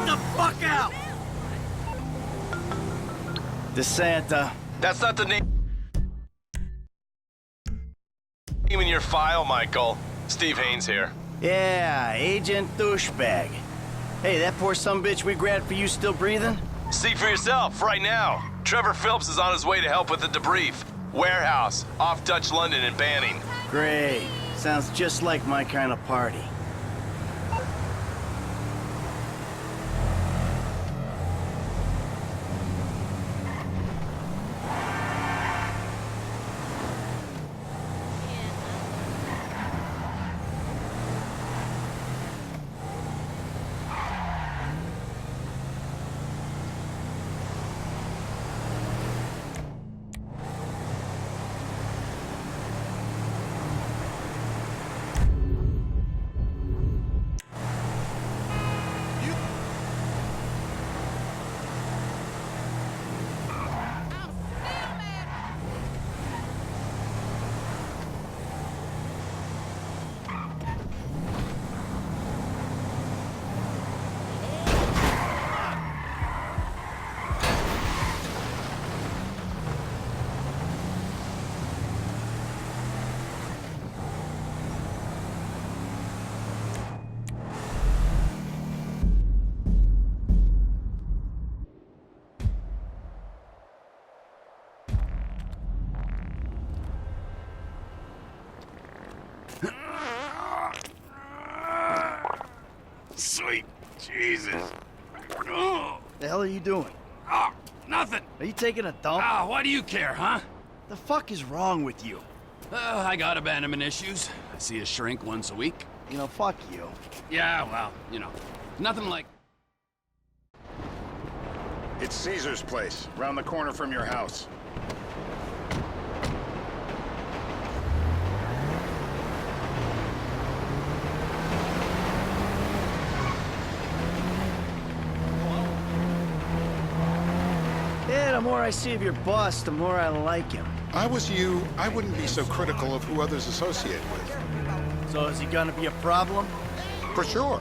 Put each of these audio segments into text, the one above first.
the fuck out! DeSanta. That's not the name in your file, Michael. Steve Haynes here. Yeah, Agent Douchebag. Hey, that poor sumbitch we grabbed for you still breathing? See for yourself, right now. Trevor Phillips is on his way to help with the debrief. Warehouse, off Dutch London and Banning. Great. Sounds just like my kind of party. Sweet Jesus. The hell are you doing? Oh, nothing. Are you taking a dump? Why do you care, huh? The fuck is wrong with you? I got abandonment issues. I see a shrink once a week. You know, fuck you. Yeah, well, you know, nothing like... It's Caesar's place, round the corner from your house. Yeah, the more I see of your boss, the more I like him. I was you, I wouldn't be so critical of who others associate with. So is he gonna be a problem? For sure.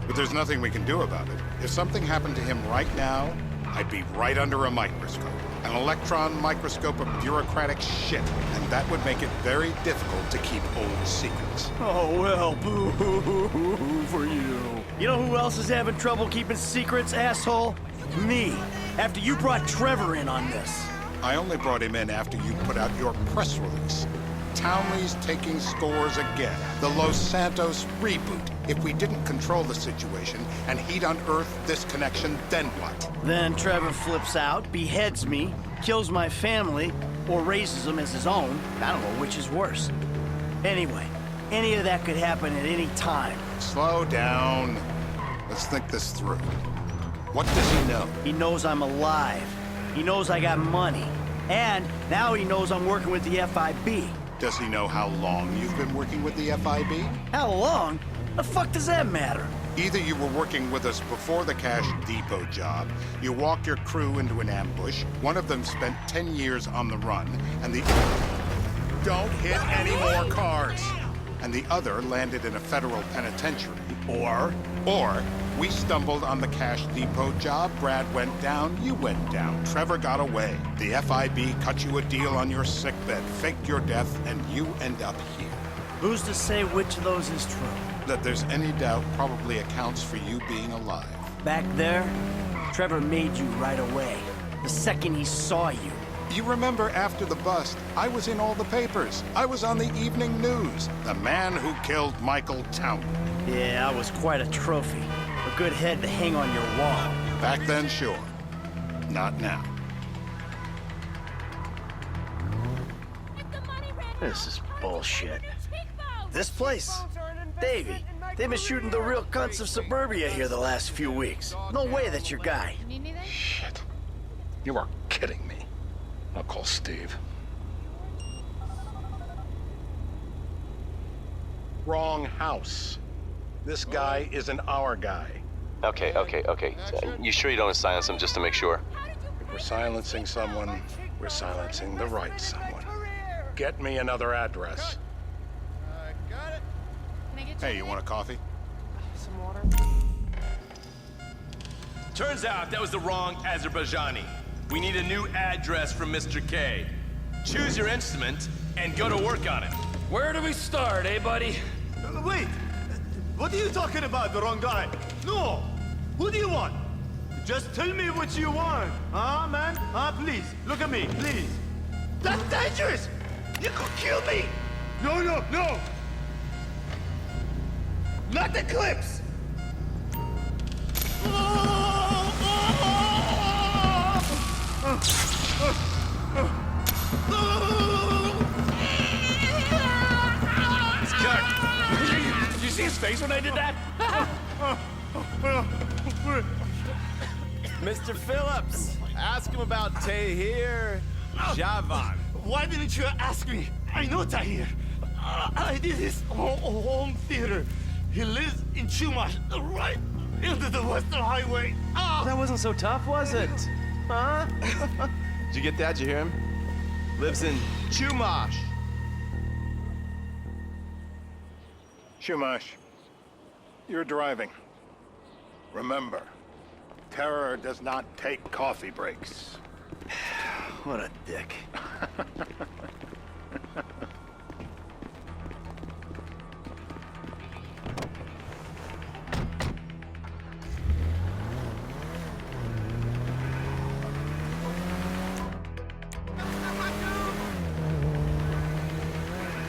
But there's nothing we can do about it. If something happened to him right now, I'd be right under a microscope. An electron microscope of bureaucratic shit. And that would make it very difficult to keep old secrets. Oh, well, boo-hoo-hoo-hoo for you. You know who else is having trouble keeping secrets, asshole? Me. After you brought Trevor in on this. I only brought him in after you put out your press release. Townley's taking scores again. The Los Santos reboot. If we didn't control the situation and he'd unearthed this connection, then what? Then Trevor flips out, beheads me, kills my family, or raises them as his own. I don't know which is worse. Anyway, any of that could happen at any time. Slow down. Let's think this through. What does he know? He knows I'm alive. He knows I got money. And now he knows I'm working with the FIB. Does he know how long you've been working with the FIB? How long? The fuck does that matter? Either you were working with us before the Cash Depot job, you walked your crew into an ambush, one of them spent 10 years on the run, and the... Don't hit any more cars! And the other landed in a federal penitentiary. Or we stumbled on the Cash Depot job, Brad went down, you went down, Trevor got away. The FIB cut you a deal on your sickbed, faked your death, and you end up here. Who's to say which of those is true? That there's any doubt probably accounts for you being alive. Back there, Trevor made you right away. The second he saw you. You remember after the bust, I was in all the papers. I was on the evening news. The man who killed Michael Townley. Yeah, I was quite a trophy. A good head to hang on your wall. Back then, sure. Not now. This is bullshit. This place? Davey, they've been shooting the real cunts of suburbia here the last few weeks. No way that's your guy. Shit. You are kidding me. I'll call Steve. Wrong house. This guy isn't our guy. Okay. You sure you don't silence him just to make sure? If we're silencing someone, we're silencing the right someone. Get me another address. Got it. Hey, you want a coffee? Some water. Turns out that was the wrong Azerbaijani. We need a new address from Mr. K. Choose your instrument and go to work on it. Where do we start, eh, buddy? Wait! What are you talking about, the wrong guy? No! Who do you want? Just tell me what you want. Huh, man? Please, look at me, please. That's dangerous! You could kill me! No, no, no! Not the clips! He's cut. Did you see his face when I did that? Mr. Phillips, ask him about Tahir Javan. Why didn't you ask me? I know Tahir. I did his home theater. He lives in Chumash, right into the Western Highway. That wasn't so tough, was it? Huh? Did you get that? Did you hear him? Lives in Chumash. Shumash, you're driving. Remember, terror does not take coffee breaks. What a dick.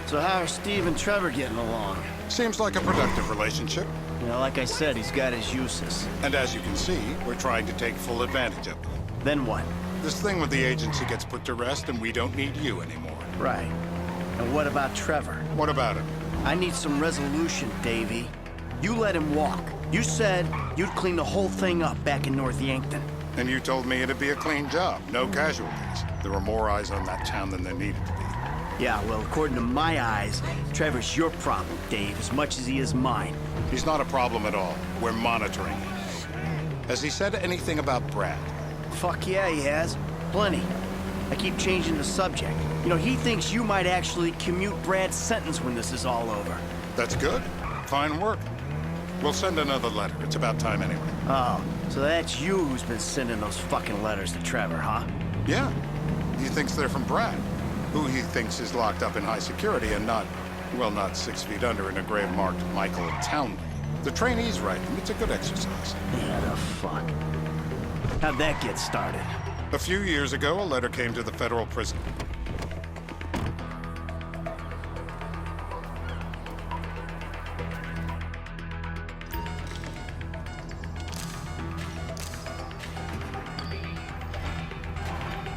So how are Steve and Trevor getting along? Seems like a productive relationship. You know, like I said, he's got his uses. And as you can see, we're trying to take full advantage of them. Then what? This thing with the agency gets put to rest and we don't need you anymore. Right. And what about Trevor? What about him? I need some resolution, Davy. You let him walk. You said you'd clean the whole thing up back in North Yankton. And you told me it'd be a clean job, no casualties. There were more eyes on that town than there needed to be. Yeah, well, according to my eyes, Trevor's your problem, Dave, as much as he is mine. He's not a problem at all. We're monitoring him. Has he said anything about Brad? Fuck yeah, he has. Plenty. I keep changing the subject. You know, he thinks you might actually commute Brad's sentence when this is all over. That's good. Fine work. We'll send another letter. It's about time anyway. Oh, so that's you who's been sending those fucking letters to Trevor, huh? Yeah. He thinks they're from Brad, who he thinks is locked up in high security and not, well, not 6 feet under in a grave marked Michael Townley. The trainee's right, and it's a good exercise. Yeah, the fuck. How'd that get started? A few years ago, a letter came to the federal prison.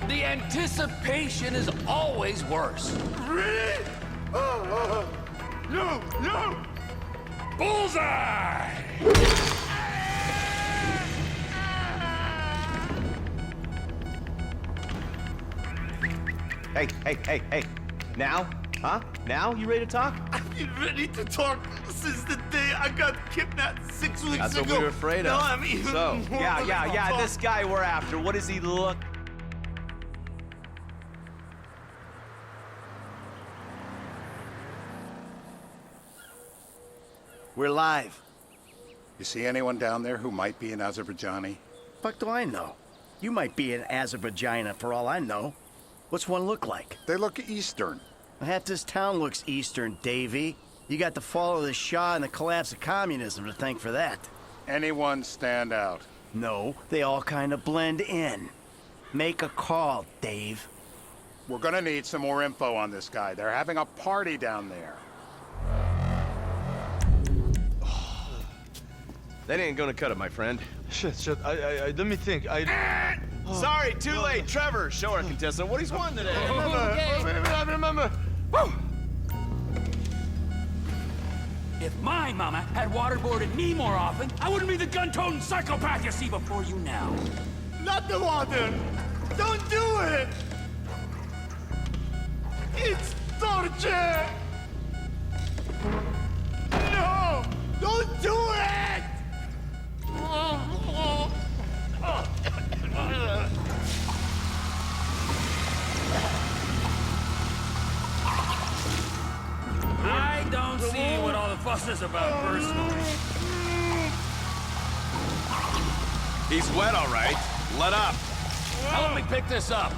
The anticipation is always worse. Really? No, no! Bullseye! Hey. Now? Huh? Now? You ready to talk? I've been ready to talk since the day I got kidnapped 6 weeks That's ago. what we were afraid of. Now I'm even So, more yeah, ready to this guy we're after, what does he look? We're live. You see anyone down there who might be an Azerbaijani? Fuck do I know? You might be an Azerbaijani for all I know. What's one look like? They look Eastern. Half this town looks Eastern, Davy. You got the fall of the Shah and the collapse of communism to thank for that. Anyone stand out? No, they all kind of blend in. Make a call, Dave. We're gonna need some more info on this guy. They're having a party down there. That ain't gonna cut it, my friend. Shit. Let me think. Sorry, too late. Trevor, show our contestant what he's won today. I remember. If my mama had waterboarded me more often, I wouldn't be the gun-toting psychopath you see before you now. Not the water! Don't do it! It's torture! No! Don't do it! I don't see what all the fuss is about personally. He's wet, all right. Let up. Help me pick this up.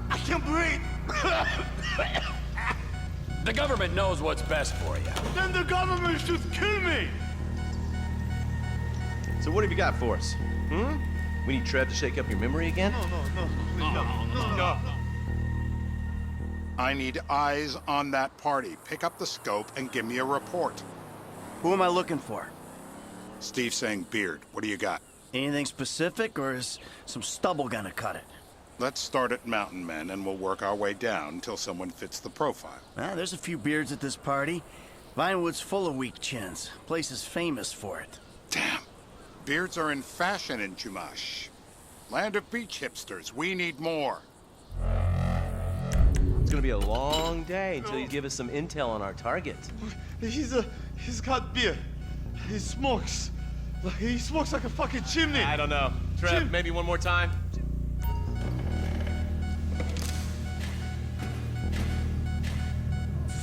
I can't breathe. The government knows what's best for you. Then the government should kill me. So what have you got for us? We need Trev to shake up your memory again? No. I need eyes on that party. Pick up the scope and give me a report. Who am I looking for? Steve's saying beard. What do you got? Anything specific, or is some stubble gonna cut it? Let's start at Mountain Men, and we'll work our way down until someone fits the profile. There's a few beards at this party. Vinewood's full of weak chins. Place is famous for it. Damn. Beards are in fashion in Chumash. Land of beach hipsters. We need more. It's gonna be a long day until you give us some intel on our target. He's got beer. He smokes. He smokes like a fucking chimney. I don't know. Trev, maybe one more time?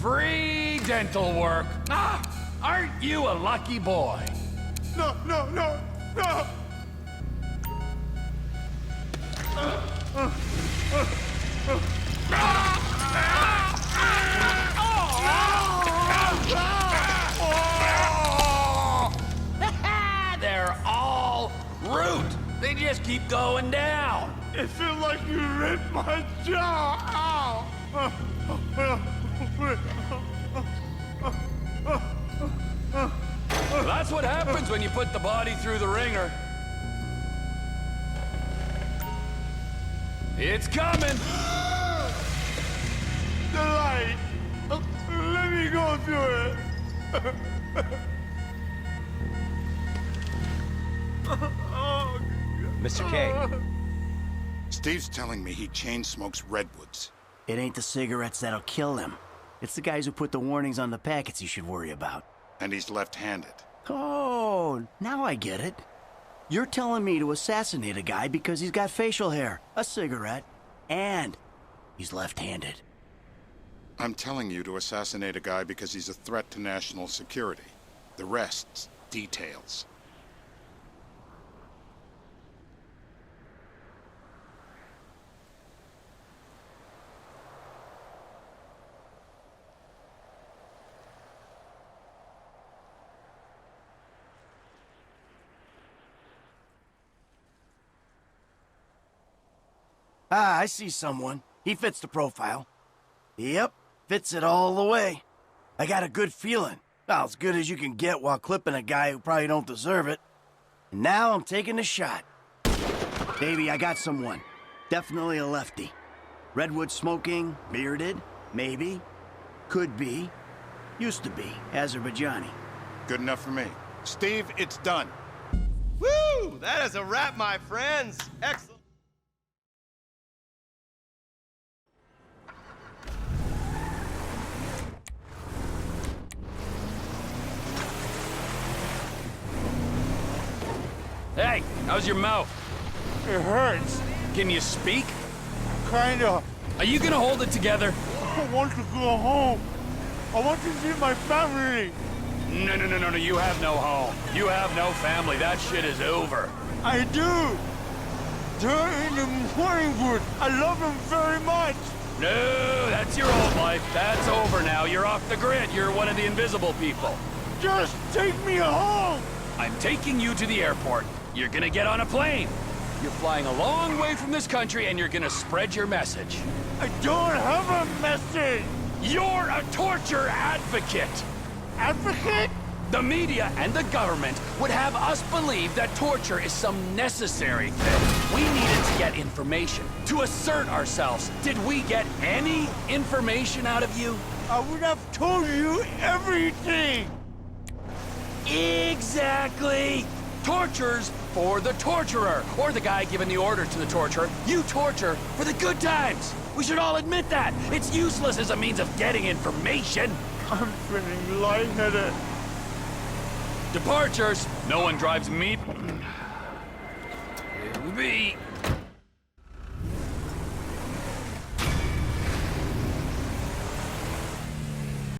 Free dental work. Ah, aren't you a lucky boy? No. They're all root. They just keep going down. It feels like you ripped my jaw. That's what happens when you put the body through the ringer. It's coming. The light. Let me go through it. Mr. K, Steve's telling me he chain smokes redwoods. It ain't the cigarettes that'll kill him. It's the guys who put the warnings on the packets you should worry about. And he's left-handed. Oh, now I get it. You're telling me to assassinate a guy because he's got facial hair, a cigarette, and he's left-handed. I'm telling you to assassinate a guy because he's a threat to national security. The rest's details. I see someone. He fits the profile. Yep, fits it all the way. I got a good feeling. Well, as good as you can get while clipping a guy who probably don't deserve it. And now I'm taking the shot. Baby, I got someone. Definitely a lefty. Redwood smoking, bearded, maybe. Could be. Used to be. Azerbaijani. Good enough for me. Steve, it's done. woo! That is a wrap, my friends. Excellent. Hey, how's your mouth? It hurts. Can you speak? Kinda. Are you gonna hold it together? I want to go home. I want to see my family. No, you have no home. You have no family. That shit is over. I do. They're in the morning wood. I love them very much. No, that's your old life. That's over now. You're off the grid. You're one of the invisible people. Just take me home. I'm taking you to the airport. You're gonna get on a plane. You're flying a long way from this country and you're gonna spread your message. I don't have a message. You're a torture advocate. Advocate? The media and the government would have us believe that torture is some necessary thing. We needed to get information, to assert ourselves. Did we get any information out of you? I would have told you everything. Exactly! Torture's for the torturer, or the guy giving the order to the torturer. You torture for the good times. We should all admit that. It's useless as a means of getting information. I'm feeling lightheaded. Departures. No one drives me.